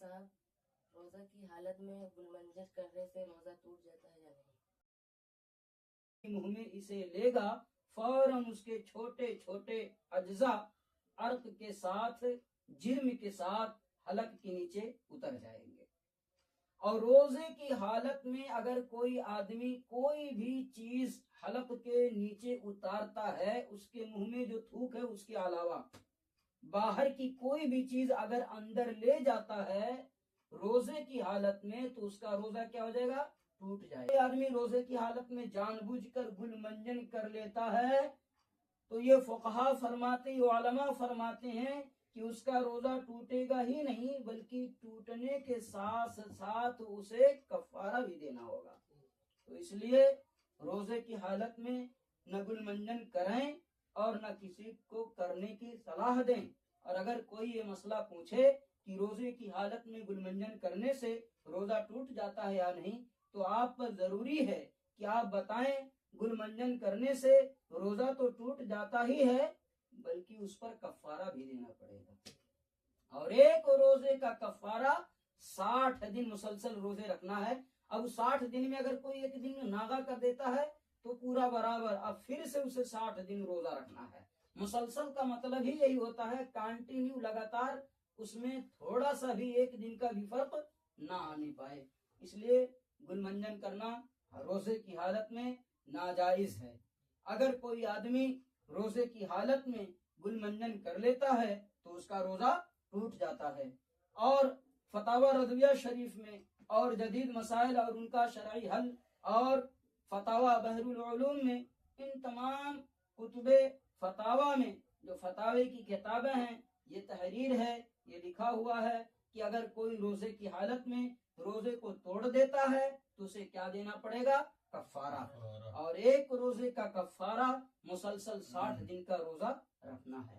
صاحب روزہ کی حالت میں گل منجر کرنے سے روزہ ٹوٹ جاتا ہے یا نہیں؟ منہ میں اسے لے گا فوراً اس کے چھوٹے چھوٹے اجزاء عرق کے ساتھ جرم کے ساتھ حلق کے نیچے اتر جائیں گے. اور روزے کی حالت میں اگر کوئی آدمی کوئی بھی چیز حلق کے نیچے اتارتا ہے، اس کے منہ میں جو تھوک ہے اس کے علاوہ باہر کی کوئی بھی چیز اگر اندر لے جاتا ہے روزے کی حالت میں، تو اس کا روزہ کیا ہو جائے گا؟ ٹوٹ جائے گا. آدمی روزے کی حالت میں جان بوجھ کر گل منجن کر لیتا ہے تو یہ فقہا فرماتے، علماء فرماتے ہیں کہ اس کا روزہ ٹوٹے گا ہی نہیں، بلکہ ٹوٹنے کے ساتھ ساتھ اسے کفارہ بھی دینا ہوگا. تو اس لیے روزے کی حالت میں نہ گل منجن کریں اور نہ کسی کو کرنے کی صلاح دیں. اور اگر کوئی یہ مسئلہ پوچھے کہ روزے کی حالت میں گل منجن کرنے سے روزہ ٹوٹ جاتا ہے یا نہیں، تو آپ پر ضروری ہے کہ آپ بتائیں گل منجن کرنے سے روزہ تو ٹوٹ جاتا ہی ہے، بلکہ اس پر کفارہ بھی دینا پڑے گا. اور ایک روزے کا کفارہ 60 دن مسلسل روزے رکھنا ہے. اب 60 دن میں اگر کوئی ایک دن ناغا کر دیتا ہے تو پورا برابر اب پھر سے اسے 60 دن روزہ رکھنا ہے. مسلسل کا مطلب ہی یہی ہوتا ہے کانٹینیو، لگاتار، اس میں تھوڑا سا بھی ایک دن کا بھی فرق نہ آنے پائے. اس لیے گل منجن کرنا روزے کی حالت میں ناجائز ہے. اگر کوئی آدمی روزے کی حالت میں گل منجن کر لیتا ہے تو اس کا روزہ ٹوٹ جاتا ہے. اور فتاوی رضویہ شریف میں اور جدید مسائل اور ان کا شرعی حل اور فتاوی بحر العلوم میں، ان تمام کتب فتاوی میں جو فتاوی کی کتابیں ہیں، یہ تحریر ہے، یہ لکھا ہوا ہے کہ اگر کوئی روزے کی حالت میں روزے کو توڑ دیتا ہے تو اسے کیا دینا پڑے گا؟ کفارہ. اور ایک روزے کا کفارہ مسلسل 60 دن کا روزہ رکھنا ہے.